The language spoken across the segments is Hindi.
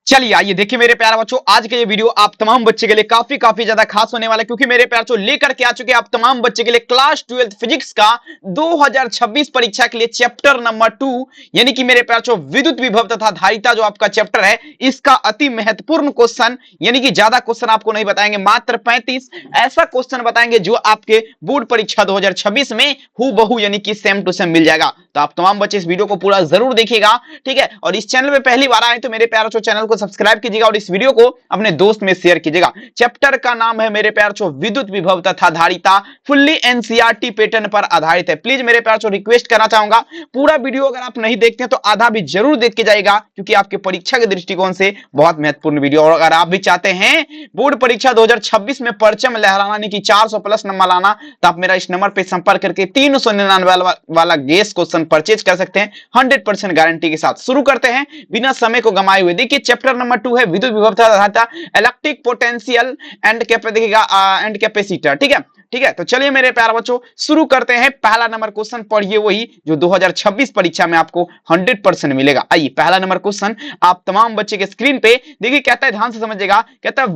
चलिए आइए देखिए मेरे प्यारे बच्चों, आज का ये वीडियो आप तमाम बच्चे के लिए काफी ज्यादा खास होने वाला है, क्योंकि मेरे प्यारे बच्चों लेकर के आ चुके हैं आप तमाम बच्चे के लिए क्लास 12 फिजिक्स का 2026 परीक्षा के लिए चैप्टर नंबर 2, यानी कि मेरे प्यारे बच्चों विद्युत विभव तथा धारिता जो आपका चैप्टर है, इसका अति महत्वपूर्ण क्वेश्चन, यानी कि ज्यादा क्वेश्चन आपको नहीं बताएंगे, मात्र 35 ऐसा क्वेश्चन बताएंगे जो आपके बोर्ड परीक्षा 2026 में हूबहू यानी कि सेम टू सेम मिल जाएगा। तो आप तमाम बच्चे इस वीडियो को पूरा जरूर देखिएगा, ठीक है। और इस चैनल में पहली बार आए तो मेरे प्यारे बच्चों चैनल को सब्सक्राइब कीजिएगा और इस वीडियो को अपने दोस्त में शेयर कीजिएगा। चैप्टर का नाम है मेरे प्यारे बच्चों विद्युत विभव तथा धारिता, फुल्ली एनसीईआरटी पैटर्न पर आधारित है। प्लीज मेरे प्यारे बच्चों रिक्वेस्ट करना चाहूंगा, पूरा वीडियो अगर आप नहीं देखते हैं तो आधा भी जरूर देख के जाएगा, क्योंकि आपके परीक्षा के दृष्टिकोण से बहुत महत्वपूर्ण वीडियो। और अगर आप भी चाहते हैं बोर्ड परीक्षा 2026 में परचम लहराना यानी कि 400 प्लस नंबर लाना, तो आप मेरा इस नंबर पर संपर्क करके 399 वाला गैस क्वेश्चन परचेज कर सकते हैं 100% गारंटी के साथ। शुरू करते हैं बिना समय को गंवाए हुए। देखिए चैप्टर नंबर 2 है विद्युत विभव तथा धारिता, electric potential and and capacitor, ठीक है ठीक है। तो चलिए मेरे प्यारे बच्चों शुरू करते हैं। पहला नंबर क्वेश्चन पढ़िए वही जो 2026 परीक्षा में आपको 100% मिलेगा। आइए पहला नंबर क्वेश्चन आप तमाम बच्चे के स्क्रीन पे देखिए, कहता है ध्यान से समझिएगा, कहता है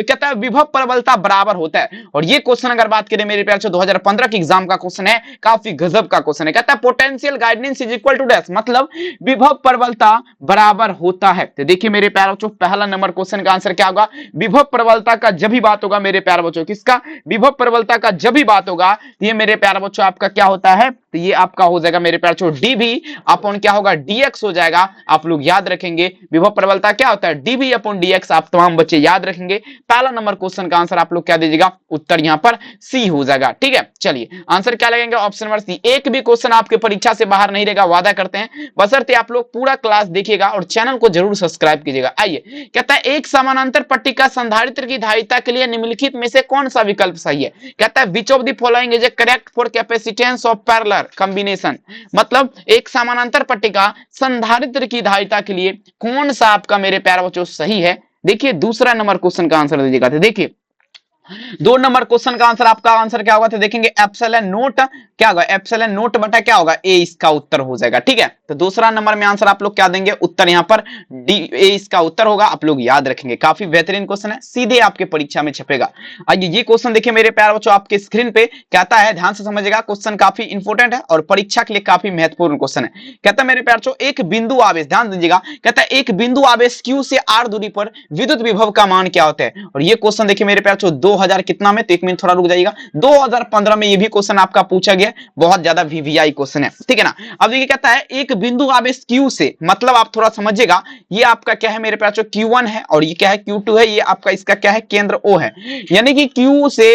कहता है विभव प्रबलता बराबर होता है। और ये क्वेश्चन अगर बात करें मेरे प्यारे बच्चों 2015 के एग्जाम का क्वेश्चन है, काफी गजब का क्वेश्चन है। कहता है potential gradient is equal to dash, मतलब विभव प्रबलता बराबर होता है। तो देखिए मेरे प्यारे बच्चों पहला नंबर क्वेश्चन का आंसर क्या होगा, विभव प्रबलता का जब भी बात होगा मेरे प्यारे बच्चों, किसका, विभव प्रबलता का जब भी बात होगा तो ये मेरे प्यारे बच्चों आपका क्या होता है, तो ये आपका हो जाएगा मेरे प्यारे बच्चों डीबी अपॉन क्या होगा, डीएक्स हो जाएगा। आप लोग याद रखेंगे विभव प्रबलता क्या होता है, डीबी अपॉन डीएक्स, आप तमाम बच्चे याद रखेंगे। पहला नंबर क्वेश्चन का आंसर आप लोग क्या दीजिएगा, उत्तर यहां पर सी हो जाएगा, ठीक है। चलिए आंसर क्या लगेगा, ऑप्शन नंबर सी। एक भी क्वेश्चन आपके परीक्षा से बाहर नहीं रहेगा, वादा करते हैं, बशर्ते आप लोग पूरा क्लास देखिएगा और चैनल को जरूर सब्सक्राइब कीजिएगा। आइए कहता है एक समानांतर पट्टिका संधारित्र की धारिता के लिए निम्नलिखित में से कौन सा विकल्प सही है। कहता है which of the following is correct for capacitance of parallel combination, मतलब एक समानांतर पट्टिका संधारित्र की धारिता के लिए कौन सा आपका मेरे प्यारे बच्चों सही है। देखिए दूसरा नंबर क्वेश्चन का आंसर दीजिएगा। तो देखिए 2 नंबर क्वेश्चन का आंसर आपका आंसर क्या होगा, तो देखेंगे एप्सिलॉन नोट क्या होगा, एप्सिलॉन नोट बटा क्या होगा, ए इसका उत्तर हो जाएगा, ठीक है। तो दूसरा नंबर में आंसर आप लोग क्या देंगे, उत्तर यहां पर डी ए इसका उत्तर होगा। आप लोग याद रखेंगे, काफी बेहतरीन क्वेश्चन है, सीधे आपके परीक्षा में छपेगा। आइए ये क्वेश्चन देखिए मेरे प्यारे बच्चों आपके स्क्रीन पे, कहता है ध्यान से समझिएगा, क्वेश्चन काफी इंपोर्टेंट है और परीक्षा के लिए काफी महत्वपूर्ण क्वेश्चन है। कहता है मेरे प्यारे बच्चों एक बिंदु आवेश, ध्यान दीजिएगा, कहता है एक बिंदु आवेश Q से R दूरी पर विद्युत विभव का मान क्या होता है। और ये क्वेश्चन देखिए मेरे प्यारे बच्चों 2000 कितना में, तो एक मिनट थोड़ा रुक जाइएगा, 2015 में ये भी क्वेश्चन आपका पूछा गया, बहुत ज्यादा वीवीआई क्वेश्चन है, ठीक है ना। अब देखिए कहता है एक बिंदु आवेश Q से, मतलब आप थोड़ा समझिएगा, ये आपका क्या है मेरे प्यारे Q1 है और ये क्या है Q2 है, ये आपका इसका क्या है केंद्र O है, यानी कि Q से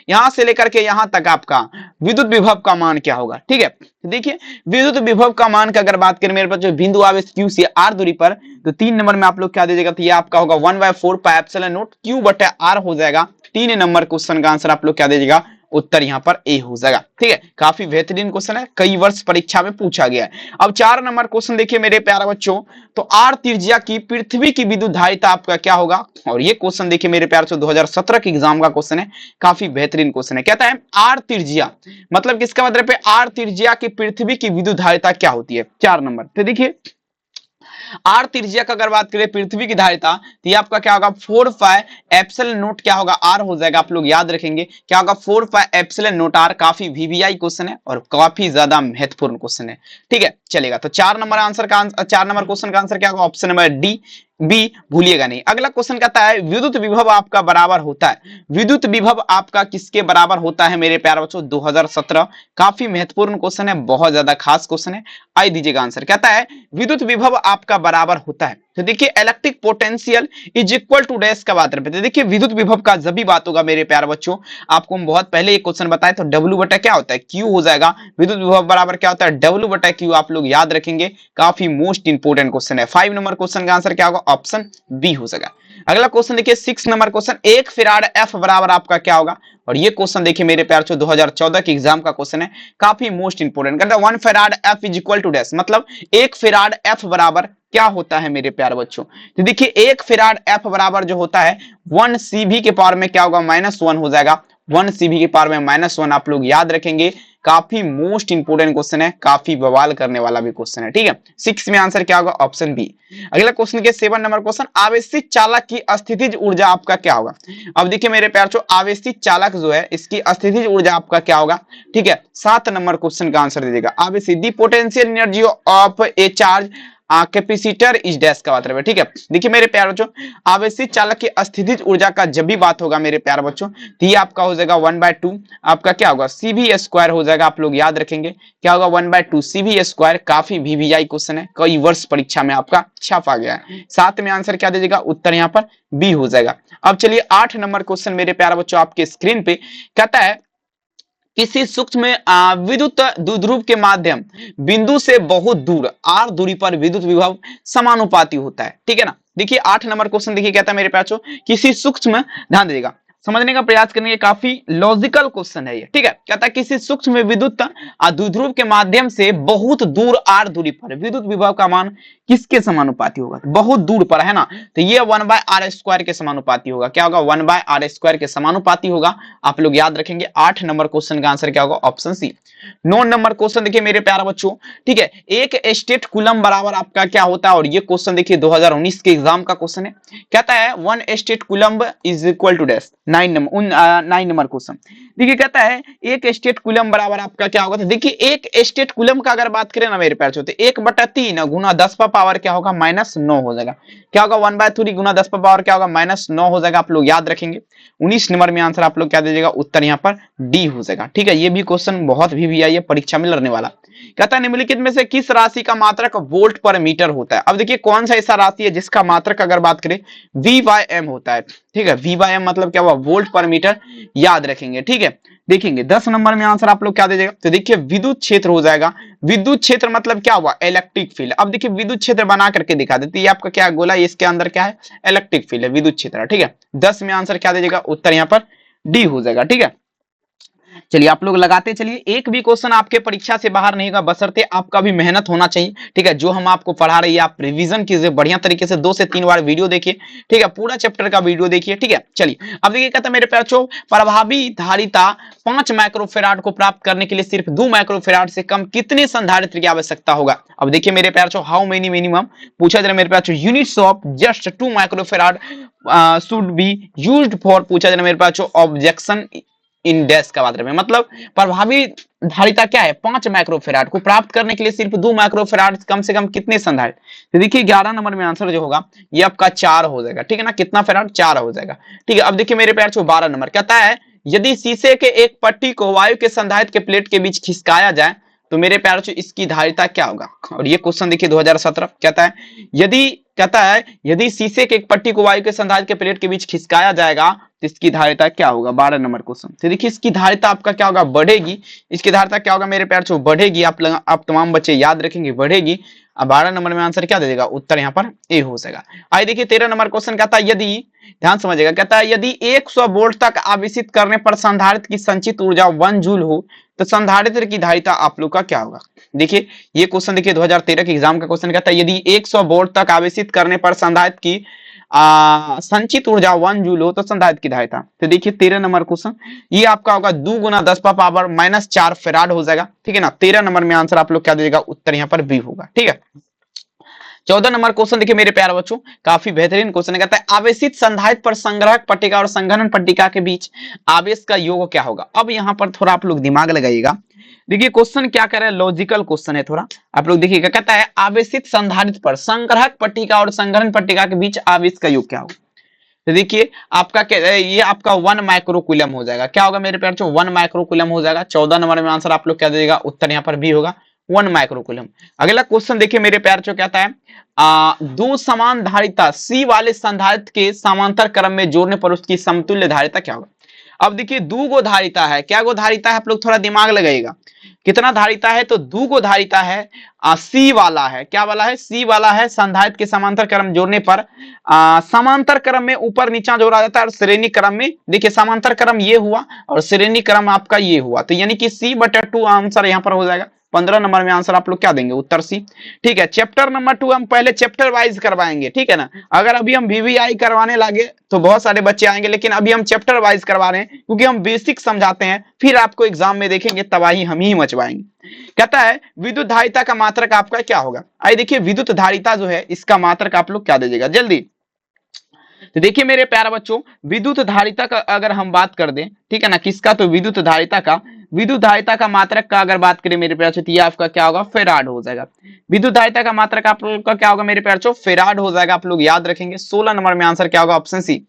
यहां से लेकर के यहां तक आपका विद्युत विभव का मान क्या होगा, ठीक है। देखिए विद्युत विभव का मान का अगर बात करें मेरे पास बिंदु आवेश Q से R दूरी पर, तो 3 नंबर में आप लोग क्या दीजिएगा, तो ये आपका होगा 1/4 पाई एप्सिलॉन नॉट Q बटा R हो जाएगा। 3 नंबर क्वेश्चन का आंसर आप लोग क्या दीजिएगा, उत्तर यहां पर ए हो जाएगा, ठीक है। काफी बेहतरीन क्वेश्चन है, कई वर्ष परीक्षा में पूछा गया है। अब 4 नंबर क्वेश्चन देखिए मेरे प्यारे बच्चों, तो आर त्रिज्या की पृथ्वी की विद्युत धारिता आपका क्या होगा। और ये क्वेश्चन देखिए मेरे प्यारे बच्चों 2017 के एग्जाम का क्वेश्चन है, काफी बेहतरीन क्वेश्चन है। कहता है आर त्रिज्या, मतलब किसका मतलब है, आर त्रिज्या की पृथ्वी की विद्युत धारिता क्या होती है। 4 नंबर तो देखिए आर त्रिज्या का अगर बात करें पृथ्वी की धारिता, तो ये आपका क्या होगा 4 पाई एप्सिलॉन नॉट क्या होगा आर हो जाएगा। आप लोग याद रखेंगे क्या होगा 4 पाई एप्सिलॉन नॉट आर। काफी वीवीआई क्वेश्चन है और काफी ज्यादा महत्वपूर्ण क्वेश्चन है, ठीक है चलेगा। तो 4 नंबर आंसर का 4 नंबर क्वेश्चन का आंसर क्या होगा, ऑप्शन नंबर डी बी, भूलिएगा नहीं। अगला क्वेश्चन कहता है विद्युत विभव आपका बराबर होता है, विद्युत विभव आपका किसके बराबर होता है मेरे प्यारे बच्चों 2017। काफी महत्वपूर्ण क्वेश्चन है, बहुत ज्यादा खास क्वेश्चन है। आई दीजिएगा आंसर, कहता है विद्युत विभव आपका बराबर होता है, तो देखिए electric potential is equal to dash का बात रहे। देखिए विद्युत विभव का जब भी बात होगा मेरे प्यारे बच्चों, आपको हम बहुत पहले एक क्वेश्चन बताए, तो डब्ल्यू बटा क्या होता है क्यू हो जाएगा। विद्युत विभव बराबर क्या होता है, डब्ल्यू बटा क्यू। आप लोग याद रखेंगे, काफी मोस्ट इंपोर्टेंट क्वेश्चन है। 5 नंबर क्वेश्चन का आंसर क्या होगा, ऑप्शन बी हो जाएगा। अगला क्वेश्चन देखिए 6 नंबर क्वेश्चन, 1 फैराड एफ बराबर आपका क्या होगा। और ये क्वेश्चन देखिए मेरे प्यारे बच्चों 2014 के एग्जाम का क्वेश्चन है, काफी मोस्ट इंपोर्टेंट। कहता है 1 farad F is equal to dash, मतलब 1 फैराड एफ बराबर क्या होता है मेरे प्यारे बच्चों। तो देखिए 1 फैराड एफ बराबर जो होता है 1 सीवी के पावर में क्या होगा -1 हो जाएगा। 1 सीबी की पावर में -1 आप लोग याद रखेंगे। काफी मोस्ट इंपोर्टेंट क्वेश्चन है, काफी बवाल करने वाला भी क्वेश्चन है, ठीक है। 6 में आंसर क्या होगा? Option B. अगला क्वेश्चन के 7 नंबर क्वेश्चन, आवेशित चालक की स्थितिज ऊर्जा आपका क्या होगा? अब देखिए मेरे प्यार जो आवेशित चालक जो है इसकी स्थितिज ऊर्जा आपका क्या होगा? ठीक है, 7 नंबर क्वेश्चन का आंसर दीजिएगा। आवेशित the potential energy of A charge capacitor is dash का मतलब है, ठीक है। देखिए मेरे प्यार बच्चों, आवेशित चालक की स्थितिज ऊर्जा का जब भी बात होगा मेरे प्यार बच्चों, तो ये आपका हो जाएगा 1/2 आपका क्या होगा? सीवी स्क्वायर हो जाएगा। आप लोग याद रखेंगे क्या होगा? 1/2 सीवी स्क्वायर। काफी वीवीआई क्वेश्चन है, कई वर्ष परीक्षा में आपका छापा गया है। 7 में आंसर क्या दीजिएगा? उत्तर यहाँ पर बी हो जाएगा। अब चलिए 8 नंबर क्वेश्चन मेरे प्यार बच्चों आपके स्क्रीन पे कहता है, किसी सूक्ष्म विद्युत द्विध्रुव के माध्यम बिंदु से बहुत दूर r दूरी पर विद्युत विभव समानुपाती होता है, ठीक है ना। देखिए 8 नंबर क्वेश्चन देखिए कहता है मेरे बच्चों, किसी सूक्ष्म, ध्यान दीजिएगा, समझने का प्रयास करने के, काफी लॉजिकल क्वेश्चन है ये, ठीक है। कहता है किसी सूक्ष्म विद्युत द्विध्रुव के माध्यम से बहुत दूर r दूरी पर विद्युत विभव का मान किसके समानुपाती होगा? बहुत दूर पर है ना, तो ये 1/r² के समानुपाती होगा। क्या होगा? 1/r² के समानुपाती होगा। आप लोग याद रखेंगे। 8 नंबर क्वेश्चन का आंसर क्या होगा? Option C. 9 नंबर क्वेश्चन देखिए मेरे प्यारे बच्चों, ठीक है, एक स्टेट कूलम बराबर आपका क्या होता है? और ये क्वेश्चन देखिए 2019 के एग्जाम का क्वेश्चन है। कहता है 1 statcoulomb is equal to dash. 9 number question देखिए कहता है एक स्टेट कूलम बराबर आपका क्या होगा? तो देखिए एक स्टेट कूलम का अगर बात करें ना मेरे प्यारे बच्चों, तो 1/3 गुना 10 का पावर क्या होगा? -9 हो जाएगा। क्या होगा? 1/3 गुना 10 का पावर क्या होगा? -9 हो जाएगा। आप लोग याद रखेंगे। 19 नंबर में आंसर आप लोग क्या दीजिएगा? उत्तर यहाँ पर डी हो जाएगा, ठीक है। ये भी क्वेश्चन बहुत भी आई है, परीक्षा में लड़ने वाला। कहता है निम्नलिखित में से किस राशि का मात्रक वोल्ट पर मीटर होता है? अब देखिए कौन सा ऐसा राशि है जिसका मात्रक अगर बात करें V/m होता है, ठीक है। V/m मतलब क्या हुआ? वोल्ट पर मीटर, याद रखेंगे, ठीक है। देखेंगे 10 नंबर में आंसर आप लोग क्या दीजिएगा? तो देखिए विद्युत क्षेत्र हो जाएगा। विद्युत क्षेत्र मतलब क्या हुआ? Electric field. अब देखिए विद्युत क्षेत्र बना करके दिखा देते, ये आपका क्या गोला, इसके अंदर क्या है? इलेक्ट्रिक फील्ड है, विद्युत क्षेत्र, ठीक है। 10 में आंसर क्या दीजिएगा? उत्तर यहाँ पर डी हो जाएगा, ठीक है। चलिए आप लोग लगाते चलिए, एक भी क्वेश्चन आपके परीक्षा से बाहर नहीं होगा, बशर्ते आपका भी मेहनत होना चाहिए, ठीक है। जो हम आपको पढ़ा रही है आप रिवीजन कीजिए बढ़िया तरीके से, 2 से 3 बार वीडियो देखिए, ठीक है। पूरा चैप्टर का वीडियो देखिए, ठीक है। चलिए अब देखिए कहता है मेरे बच्चों, प्रभावी धारिता 5 माइक्रोफेराड को प्राप्त करने के लिए सिर्फ 2 माइक्रोफेराड से कम कितने संधारित्र की आवश्यकता होगा? अब देखिए मेरे प्यार बच्चों, हाउ मेनी मिनिमम पूछा जा रहा है मेरे बच्चों, units of just 2 microfarad should be used for, पूछा जा रहा है मेरे बच्चों, ऑब्जेक्शन इन डैश का मात्रा में, मतलब प्रभावी धारिता क्या है? 5 माइक्रोफेराड को प्राप्त करने के लिए सिर्फ 2 माइक्रोफेराड कम से कम कितने संधारित? तो देखिए 11 नंबर में आंसर जो होगा ये आपका 4 हो जाएगा, ठीक है ना। कितना फेराड? 4 हो जाएगा, ठीक है। अब देखिए मेरे प्यार 12 नंबर कहता है, यदि शीशे के एक पट्टी को वायु के संधारित्र के प्लेट के बीच खिसकाया जाए तो मेरे प्यार इसकी धारिता क्या होगा? और ये क्वेश्चन देखिए 2017 कहता है, यदि शीशे के एक पट्टी को वायु के संधारित्र के प्लेट के बीच खिसकाया जाएगा तो इसकी धारिता क्या होगा? 12 नंबर क्वेश्चन। तो देखिए इसकी धारिता आपका क्या होगा? बढ़ेगी। इसकी धारिता क्या होगा मेरे प्यार छो? बढ़ेगी। आप तमाम बच्चे याद रखेंगे, बढ़ेगी। अब 12 नंबर में आंसर क्या दे देगा? उत्तर यहाँ पर ए हो जाएगा। आइए देखिए 13 नंबर क्वेश्चन कहता है, यदि, ध्यान समझिएगा, कहता है यदि 100 वोल्ट तक आवेशित करने पर संधारित्र की संचित ऊर्जा 1 जूल हो तो संधारित्र की धारिता आप लोग का क्या होगा? देखिए ये क्वेश्चन देखिए 2013 के एग्जाम का क्वेश्चन कहता है, यदि 100 वोल्ट तक आवेशित करने पर संधारित्र की संचित ऊर्जा 1 जूल हो तो संधारित्र की धारिता। तो देखिए 13 नंबर क्वेश्चन ये आपका होगा 2 गुना 10 का पावर -4 फेराड हो जाएगा, ठीक है ना। 13 नंबर में आंसर आप लोग क्या दीजिएगा? उत्तर यहाँ पर बी होगा, ठीक है। 14 नंबर क्वेश्चन देखिए मेरे प्यारे बच्चों, काफी बेहतरीन क्वेश्चन है। कहता है आवेशित संधारित्र पर संग्राहक पट्टिका और संघनन पट्टिका के बीच आवेश का योग क्या होगा? अब यहाँ पर थोड़ा आप लोग दिमाग लगाइएगा। देखिए क्वेश्चन क्या कर रहा है, लॉजिकल क्वेश्चन है थोड़ा, आप लोग देखिएगा। कहता है आवेशित संधारित्र पर संग्राहक पट्टिका और संघनन पट्टिका के बीच आवेश का योग क्या होगा? तो देखिए आपका ये आपका 1 माइक्रोकूलम हो जाएगा। क्या होगा मेरे प्यारे? 1 माइक्रोकूलम हो जाएगा। 14 नंबर में आंसर आप लोग क्या दीजिएगा? उत्तर यहाँ पर बी होगा, 1 माइक्रोकूलम। अगला क्वेश्चन देखिए मेरे प्यारे जो कहता है, दो समान धारिता सी वाले संधारित्र के समांतर क्रम में जोड़ने पर उसकी समतुल्य धारिता क्या होगा? अब देखिए 2 गो धारिता है, क्या गो धारिता है? आप लोग थोड़ा दिमाग लगाइएगा। कितना धारिता है? तो 2 गो धारिता है। सी वाला है, क्या वाला है? सी वाला है। संधारित्र के समांतर क्रम जोड़ने पर समांतर क्रम में ऊपर नीचा जोड़ा जाता है और श्रेणी क्रम में, देखिए समांतर क्रम ये हुआ और श्रेणी क्रम आपका ये हुआ, तो यानी कि C/2 आंसर यहाँ पर हो जाएगा। 15 नंबर में आंसर आप लोग क्या देंगे, उत्तर सी। ठीक है, चैप्टर नंबर 2 हम पहले चैप्टर वाइज करवाएंगे, ठीक है ना। अगर अभी हम वीवीआई करवाने लगे तो बहुत सारे बच्चे आएंगे, लेकिन अभी हम चैप्टर वाइज करवा रहे हैं क्योंकि हम बेसिक समझाते हैं, फिर आपको एग्जाम में देखेंगे तबाही हम ही मचवाएंगे। कहता है विद्युत धारिता का मात्रक आपका क्या होगा। आइए देखिए, विद्युत धारिता जो है इसका मात्रक आप लोग क्या दीजिएगा जल्दी। तो देखिए मेरे प्यारे बच्चों, विद्युत धारिता का अगर हम बात कर दें, ठीक है ना, किसका, तो विद्युत धारिता का मात्रक का अगर बात करें मेरे प्यारे बच्चों, तो ये आपका क्या होगा, फेराड हो जाएगा। विद्युत धारिता का मात्रक आप लोग का क्या होगा मेरे प्यारे बच्चों, फेराड हो जाएगा। आप लोग याद रखेंगे। 16 नंबर में आंसर क्या होगा, ऑप्शन सी।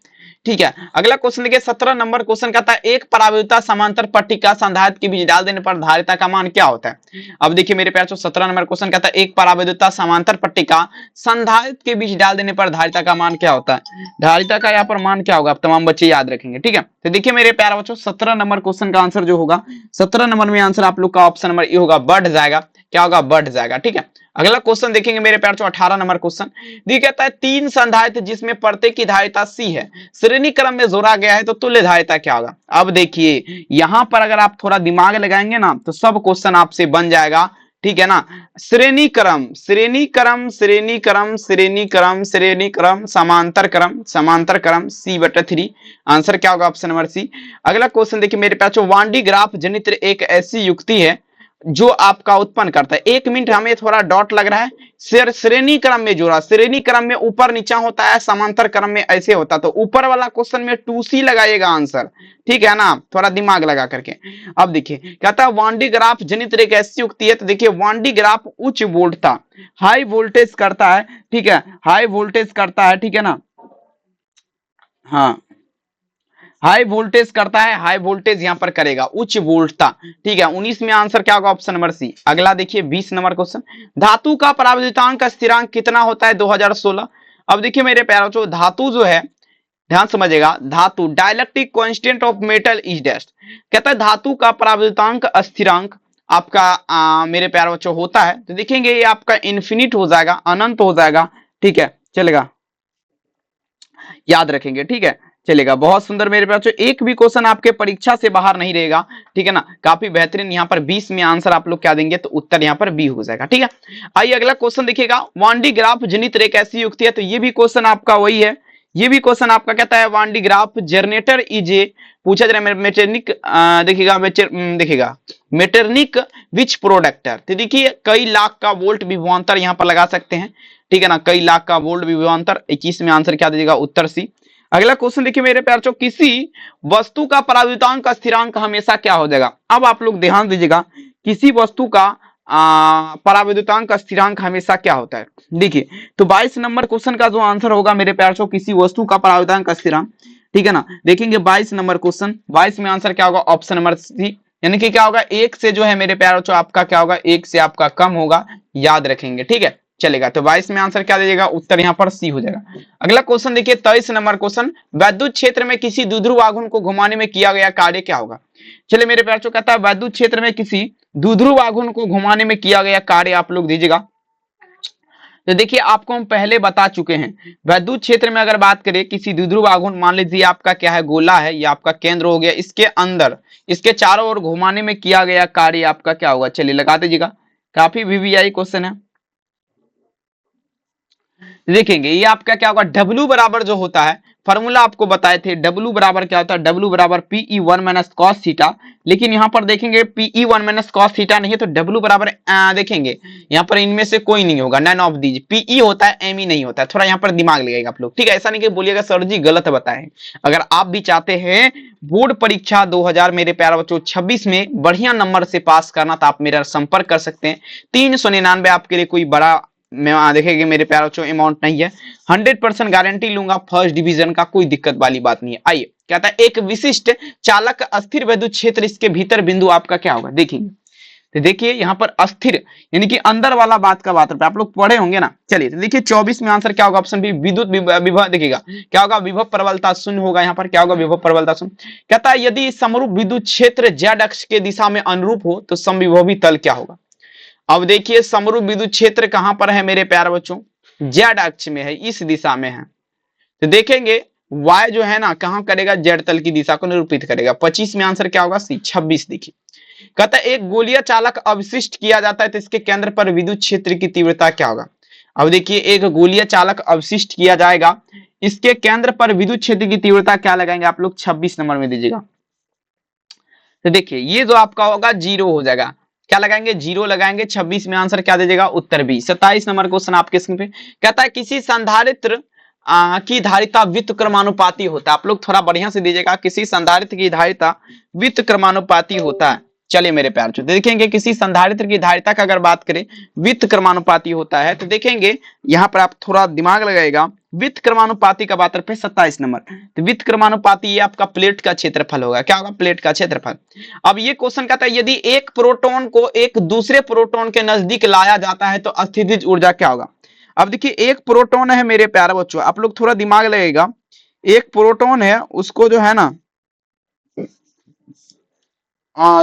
ठीक है, अगला क्वेश्चन देखिए 17 नंबर क्वेश्चन कहता है एक पराविद्युता समांतर पट्टिका संधारित्र के बीच डाल देने पर धारिता का मान क्या होता है। अब देखिए मेरे प्यारे 17 नंबर क्वेश्चन कहता है एक पराविद्युता समांतर पट्टिका संधारित्र के बीच डाल देने पर धारिता का मान क्या होता है। धारिता का यहाँ पर मान क्या होगा, आप तमाम बच्चे याद रखेंगे। ठीक है, तो देखिए मेरे प्यारे बच्चों 17 नंबर क्वेश्चन का आंसर जो होगा, 17 नंबर में आंसर आप लोग का ऑप्शन नंबर ए होगा, बढ़ जाएगा। क्या होगा, बढ़ जाएगा। ठीक है, अगला क्वेश्चन देखेंगे मेरे प्यारे 18 नंबर क्वेश्चन। ये कहता है तीन संधारित्र जिसमें प्रत्येक की धारिता सी है, श्रेणी क्रम में जोड़ा गया है, तो तुल्य धारिता क्या होगा। अब देखिए यहां पर अगर आप थोड़ा दिमाग लगाएंगे ना तो सब क्वेश्चन आपसे बन जाएगा। ठीक है ना, श्रेणी क्रम समांतर क्रम C/3, आंसर क्या होगा, ऑप्शन नंबर सी। अगला क्वेश्चन देखिए मेरे पास, वान डी ग्राफ जनित्र एक ऐसी युक्ति है जो आपका उत्पन्न करता है। 1 मिनट, हमें थोड़ा डॉट लग रहा है। श्रेणी क्रम में जोड़ा, श्रेणी क्रम में ऊपर नीचा होता है, समांतर क्रम में ऐसे होता, तो ऊपर वाला क्वेश्चन में 2C लगाइएगा आंसर। ठीक है ना, थोड़ा दिमाग लगा करके। अब देखिए कहता है वान डी ग्राफ जनित्र एक ऐसी युक्ति है, तो देखिए वान डी ग्राफ उच्च वोल्टता हाई वोल्टेज करता है। ठीक है, हाई वोल्टेज करता है। ठीक है ना, हाँ हाई वोल्टेज करता है, हाई वोल्टेज यहां पर करेगा, उच्च वोल्टता। ठीक है, 19 में आंसर क्या होगा, ऑप्शन नंबर सी। अगला देखिए 20 नंबर क्वेश्चन, धातु का पराविद्युतांक स्थिरांक कितना होता है 2016। अब देखिए मेरे प्यारों जो धातु जो है, ध्यान समझिएगा, धातु dielectric constant of metal is dash. कहता है धातु का पराविद्युतांक स्थिरांक आपका मेरे प्यारे बच्चों होता है, तो देखेंगे ये आपका इन्फिनिट हो जाएगा, अनंत हो जाएगा। ठीक है, चलेगा, याद रखेंगे। ठीक है, चलेगा, बहुत सुंदर मेरे पास। एक भी क्वेश्चन आपके परीक्षा से बाहर नहीं रहेगा। ठीक है ना, काफी बेहतरीन। यहाँ पर 20 में आंसर आप लोग क्या देंगे, तो उत्तर यहाँ पर बी हो जाएगा। ठीक है, आइए अगला क्वेश्चन देखिएगा, वान डी ग्राफ जनित्र एक ऐसी युक्ति है, तो ये भी क्वेश्चन आपका वही है। ये भी क्वेश्चन आपका कहता है Van de Graaff generator is a, पूछा जा रहा है मेटरनिक, देखिएगा मेटरनिक विच प्रोडक्टर। तो देखिए कई लाख का वोल्ट विभवांतर यहाँ पर लगा सकते हैं। ठीक है ना, कई लाख का वोल्ट विभवांतर। 21 में आंसर क्या दीजिएगा, उत्तर सी। अगला क्वेश्चन देखिए मेरे प्यार चो, किसी वस्तु का पराविद्युतांक का स्थिरांक हमेशा क्या हो जाएगा। अब आप लोग ध्यान दीजिएगा, किसी वस्तु का पराविद्युतांक का स्थिरांक हमेशा क्या होता है। देखिए तो 22 नंबर क्वेश्चन का जो आंसर होगा मेरे प्यार चो, किसी वस्तु का पराविद्युतांक का स्थिरांक। ठीक है ना, देखेंगे 22 नंबर क्वेश्चन, 22 में आंसर क्या होगा, ऑप्शन नंबर सी। यानी कि क्या होगा, 1 से जो है मेरे प्यार चो आपका क्या होगा, 1 से आपका कम होगा, याद रखेंगे। ठीक है, चलेगा, तो 22 में आंसर क्या दीजिएगा, उत्तर यहाँ पर सी हो जाएगा। अगला क्वेश्चन देखिए 23 नंबर क्वेश्चन, विद्युत क्षेत्र में किसी द्विध्रुव आघूर्ण को घुमाने में किया गया कार्य क्या होगा। चलिए मेरे प्यार चो, कहता है विद्युत क्षेत्र में किसी द्विध्रुव आघूर्ण को घुमाने में किया गया कार्य आप लोग दीजिएगा। तो देखिए आपको हम पहले बता चुके हैं, विद्युत क्षेत्र में अगर बात करें किसी द्विध्रुव आघूर्ण, मान लीजिए आपका क्या है, गोला है, ये आपका केंद्र हो गया, इसके अंदर इसके चारों ओर घुमाने में किया गया कार्य आपका क्या होगा। चलिए लगा दीजिएगा, काफी वीवीआई क्वेश्चन है। देखेंगे ये आपका क्या होगा, W बराबर जो होता है, फॉर्मूला आपको बताए थे, W बराबर क्या होता है, W बराबर PE1 माइनस कॉस थीटा। लेकिन यहाँ पर देखेंगे PE1 माइनस कॉस थीटा नहीं है, तो W बराबर देखेंगे यहाँ पर इनमें से कोई नहीं होगा, नन ऑफ दीज। PE होता है, ME नहीं होता है, थोड़ा यहाँ पर दिमाग लगाएगा आप लोग। ठीक है, ऐसा नहीं कि बोलिएगा सर जी गलत बताए। अगर आप भी चाहते हैं बोर्ड परीक्षा 2000 मेरे प्यारे बच्चों 26 में बढ़िया नंबर से पास करना, तो आप मेरा संपर्क कर सकते हैं। 399 आपके लिए कोई बड़ा मैं देखेंगे मेरे प्यारे बच्चों अमाउंट नहीं है, 100% गारंटी लूंगा, फर्स्ट डिवीजन का कोई दिक्कत वाली बात नहीं है। आइए कहता है एक विशिष्ट चालक अस्थिर विद्युत क्षेत्र, इसके भीतर बिंदु आपका क्या होगा। देखिए तो देखिए यहाँ पर अस्थिर यानी कि अंदर वाला बात का बात आप लोग पढ़े होंगे ना। चलिए तो देखिए 24 में आंसर क्या होगा, ऑप्शन बी विद्युत विभव। देखिएगा क्या होगा, विभव प्रबलता शून्य होगा, यहाँ पर क्या होगा, विभव प्रबलता शून्य। कहता है यदि समरूप विद्युत क्षेत्र z अक्ष के दिशा में अनुरूप हो तो समविभवी तल क्या होगा। अब देखिए समरूप विद्युत क्षेत्र कहां पर है मेरे प्यारे बच्चों, जेड अक्ष में है, इस दिशा में है। तो देखेंगे y जो है ना कहां करेगा, जेड तल की दिशा को निरूपित करेगा। 25 में आंसर क्या होगा, सी। 26 देखिए कहता है एक गोलीय चालक अवशिष्ट किया जाता है तो इसके केंद्र पर विद्युत क्षेत्र की तीव्रता क्या होगा। अब देखिए एक गोलीय चालक अवशिष्ट किया जाएगा, इसके केंद्र पर विद्युत क्षेत्र की तीव्रता क्या लगाएंगे आप लोग, 26 नंबर में दीजिएगा। तो देखिए ये जो आपका होगा जीरो हो जाएगा, क्या लगाएंगे, जीरो लगाएंगे। 26 में आंसर क्या दीजिएगा, उत्तर बी। 27 नंबर क्वेश्चन आपके स्क्रीन पे कहता है किसी संधारित्र की धारिता व्युत्क्रमानुपाती होता है। आप लोग थोड़ा बढ़िया से दीजिएगा, किसी संधारित्र की धारिता व्युत्क्रमानुपाती होता है। चलिए मेरे प्यार जो देखेंगे किसी संधारित्र की धारिता का अगर बात करें व्युत्क्रमानुपाती होता है तो देखेंगे यहाँ पर आप थोड़ा दिमाग लगाएगा, व्युत्क्रमानुपाती का बात पे 27 नंबर। तो व्युत्क्रमानुपाती ये आपका प्लेट का क्षेत्रफल होगा, क्या होगा, प्लेट का क्षेत्रफल। अब ये क्वेश्चन कहता है यदि एक प्रोटॉन को एक दूसरे प्रोटॉन के नजदीक लाया जाता है तो स्थितिज ऊर्जा क्या होगा। अब देखिए एक प्रोटॉन है मेरे प्यारे बच्चों, आप लोग थोड़ा दिमाग लगेगा, एक प्रोटॉन है उसको जो है ना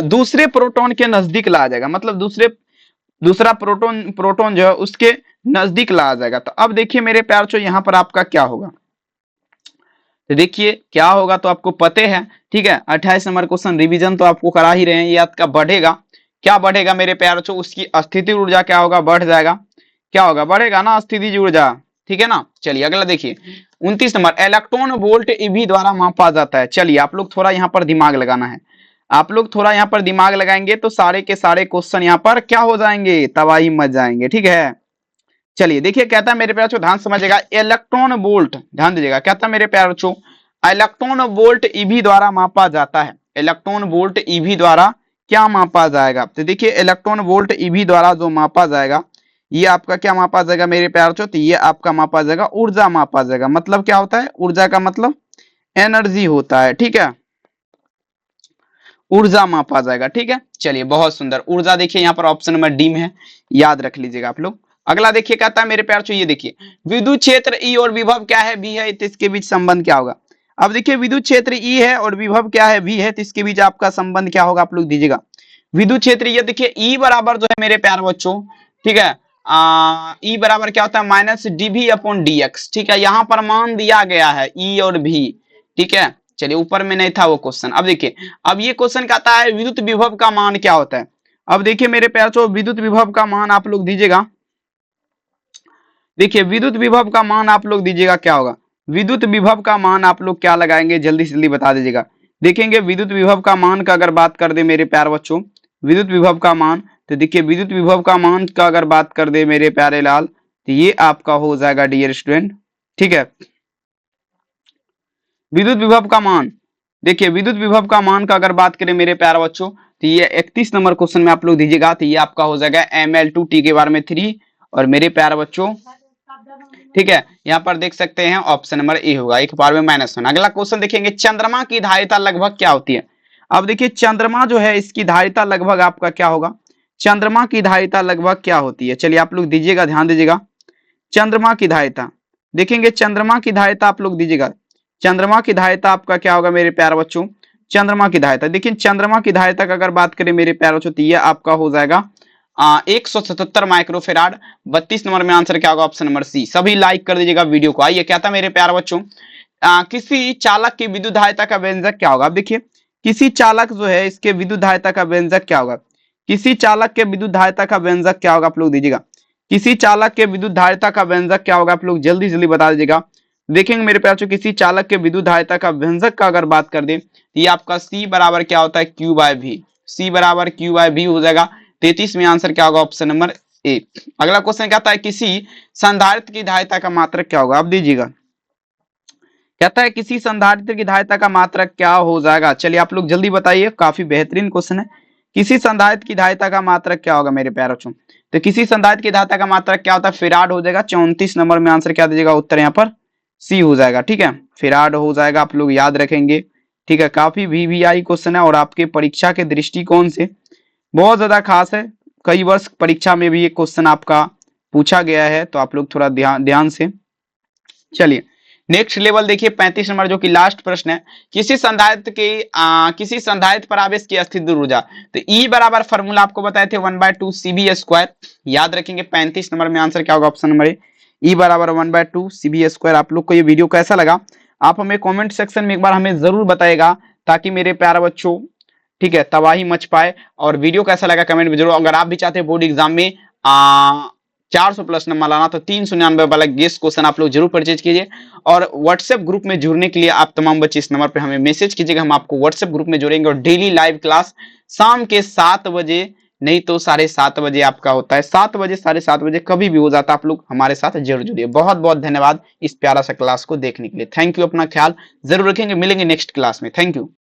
दूसरे प्रोटॉन के नजदीक लाया जाएगा, मतलब दूसरा प्रोटॉन जो है उसके नजदीक लाया जाएगा। तो अब देखिए मेरे प्यार चो यहाँ पर आपका क्या होगा, तो देखिए क्या होगा तो आपको पते है, ठीक है। 28 नंबर क्वेश्चन रिवीजन तो आपको करा ही रहे हैं, ये आपका बढ़ेगा, क्या बढ़ेगा मेरे प्यार चो, उसकी स्थिति ऊर्जा क्या होगा, बढ़ जाएगा, क्या होगा, बढ़ेगा ना स्थिति ऊर्जा, ठीक है ना। चलिए अगला देखिए 29 नंबर इलेक्ट्रॉन वोल्ट ईवी द्वारा मापा जाता है। चलिए आप लोग थोड़ा यहाँ पर दिमाग लगाना है, आप लोग थोड़ा यहाँ पर दिमाग लगाएंगे तो सारे के सारे क्वेश्चन यहाँ पर क्या हो जाएंगे, तबाही मच जाएंगे, ठीक है। चलिए देखिए कहता है मेरे प्यार बच्चों ध्यान समझिएगा, इलेक्ट्रॉन वोल्ट ध्यान दीजिएगा, कहता है मेरे प्यार बच्चों इलेक्ट्रॉन वोल्ट ईवी द्वारा मापा जाता है। इलेक्ट्रॉन वोल्ट ईवी द्वारा क्या मापा जाएगा, तो देखिए इलेक्ट्रॉन वोल्ट ईवी द्वारा जो मापा जाएगा ये आपका क्या मापा जाएगा मेरे प्यार बच्चों, तो ये आपका मापा जाएगा ऊर्जा मापा जाएगा। मतलब क्या होता है, ऊर्जा का मतलब एनर्जी होता है, ठीक है, ऊर्जा मापा जाएगा, ठीक है। चलिए बहुत सुंदर, ऊर्जा देखिए यहाँ पर ऑप्शन नंबर डी में है, याद रख लीजिएगा आप लोग। अगला देखिए कहता है मेरे प्यार ये देखिए विद्युत क्षेत्र ई और विभव क्या है, बी है, तो इसके बीच संबंध क्या होगा। अब देखिए विद्युत क्षेत्र ई है और विभव क्या है, बी है, तो इसके बीच आपका संबंध क्या होगा, आप लोग दीजिएगा। विद्युत क्षेत्र ये देखिए ई बराबर जो है मेरे प्यार बच्चों, ठीक है, ई बराबर क्या होता है minus D V upon D X, ठीक है। यहाँ पर मान दिया गया है ई और भी, ठीक है। चलिए ऊपर में नहीं था वो क्वेश्चन। अब देखिए अब ये क्वेश्चन कहता है विद्युत विभव का मान क्या होता है। अब देखिए मेरे प्यार चो विद्युत विभव का मान आप लोग दीजिएगा, देखिए विद्युत विभव का मान आप लोग दीजिएगा क्या होगा, विद्युत विभव का मान आप लोग क्या लगाएंगे जल्दी से जल्दी बता दीजिएगा। देखेंगे विद्युत विभव का मान का अगर बात कर दे मेरे प्यार बच्चों, विद्युत विभव का मान, तो देखिए विद्युत विभव का मान का अगर बात कर दे मेरे प्यारे लाल तो ये आपका हो जाएगा डियर स्टूडेंट, ठीक है। विद्युत विभव का मान, देखिए विद्युत विभव का मान का अगर बात करें मेरे प्यारे बच्चों तो ये 31 नंबर क्वेश्चन में आप लोग दीजिएगा, तो ये आपका हो जाएगा ml2 के बारे में 3 और मेरे प्यारे बच्चों, ठीक है। यहाँ पर देख सकते हैं ऑप्शन नंबर ए होगा, एक बार में -1। अगला क्वेश्चन देखेंगे चंद्रमा की धारिता लगभग क्या होती है। अब देखिए चंद्रमा जो है इसकी धारिता लगभग आपका क्या होगा, चंद्रमा की धारिता लगभग क्या होती है। चलिए आप लोग दीजिएगा, ध्यान दीजिएगा, चंद्रमा की धारिता देखेंगे, चंद्रमा की धारिता आप लोग दीजिएगा, चंद्रमा की धारिता आपका क्या होगा मेरे प्यारे बच्चों, चंद्रमा की धारिता देखिए चंद्रमा की धारिता का अगर बात करें मेरे प्यारे बच्चों तो ये आपका हो जाएगा 177 माइक्रोफेराड। 32 नंबर में आंसर क्या होगा, ऑप्शन नंबर सी। सभी लाइक कर दीजिएगा वीडियो को। आइए क्या था मेरे प्यारे बच्चों, किसी चालक की विद्युत धारिता का व्यंजक क्या होगा। अब देखिए किसी चालक जो है इसके विद्युत धारिता का व्यंजक क्या होगा, किसी चालक के विद्युत धारिता का व्यंजक क्या होगा, आप लोग दीजिएगा। किसी चालक के विद्युत धारिता का व्यंजक क्या होगा, आप लोग जल्दी जल्दी बता दीजिएगा। देखेंगे मेरे प्यार बच्चों किसी चालक के विद्युत धारिता का व्यंजक का अगर बात कर दे तो ये आपका सी बराबर क्या होता है, क्यू बाय वी, सी बराबर क्यू बाय वी हो जाएगा। 33 में आंसर क्या होगा, ऑप्शन नंबर ए। अगला क्वेश्चन कहता है किसी संधारित्र की धारिता का मात्रक क्या होगा, आप दीजिएगा। कहता है किसी संधारित्र की धारिता का मात्रक क्या हो जाएगा। चलिए आप लोग जल्दी बताइए, काफी बेहतरीन क्वेश्चन है। किसी संधारित्र की धारिता का मात्रक क्या होगा मेरे प्यारे बच्चों, तो किसी संधारित्र की धारिता का मात्रक क्या होता है, फेराड हो जाएगा। 34 नंबर में आंसर क्या दीजिएगा, उत्तर यहाँ पर सी हो जाएगा, ठीक है, फेराड हो जाएगा, आप लोग याद रखेंगे, ठीक है। काफी वीवीआई क्वेश्चन है और आपके परीक्षा के दृष्टिकोण से बहुत ज्यादा खास है। कई वर्ष परीक्षा में भी ये क्वेश्चन आपका पूछा गया है, तो आप लोग थोड़ा ध्यान से चलिए। नेक्स्ट लेवल देखिए 35 नंबर जो कि लास्ट प्रश्न है, किसी संधारित्र किसी संधारित्र पर आवेश की स्थितिज ऊर्जा, तो ई बराबर फॉर्मूला आपको बताए थे 1/2 cv², याद रखेंगे। 35 नंबर में आंसर क्या होगा, ऑप्शन नंबर ए, ई बराबर 1/2 cv²। आप लोग को ये वीडियो कैसा लगा आप हमें कमेंट सेक्शन में एक बार हमें जरूर बताएगा, ताकि मेरे प्यारे बच्चों ठीक है, तबाही मच पाए। और वीडियो कैसा लगा कमेंट में जरूर। अगर आप भी चाहते हैं बोर्ड एग्जाम में 400 प्लस नंबर लाना तो 399 वाला गेस क्वेश्चन आप लोग जरूर परचेज कीजिए। और व्हाट्सएप ग्रुप में जुड़ने के लिए आप तमाम बच्चे इस नंबर पे हमें मैसेज कीजिएगा, हम आपको व्हाट्सएप ग्रुप में जोड़ेंगे। और डेली लाइव क्लास शाम के 7 बजे, नहीं तो 7:30 बजे आपका होता है। 7 बजे 7:30 बजे कभी भी हो जाता, आप लोग हमारे साथ जरूर जुड़िए। बहुत बहुत धन्यवाद इस प्यारा सा क्लास को देखने के लिए। थैंक यू, अपना ख्याल जरूर रखेंगे, मिलेंगे नेक्स्ट क्लास में। Thank you.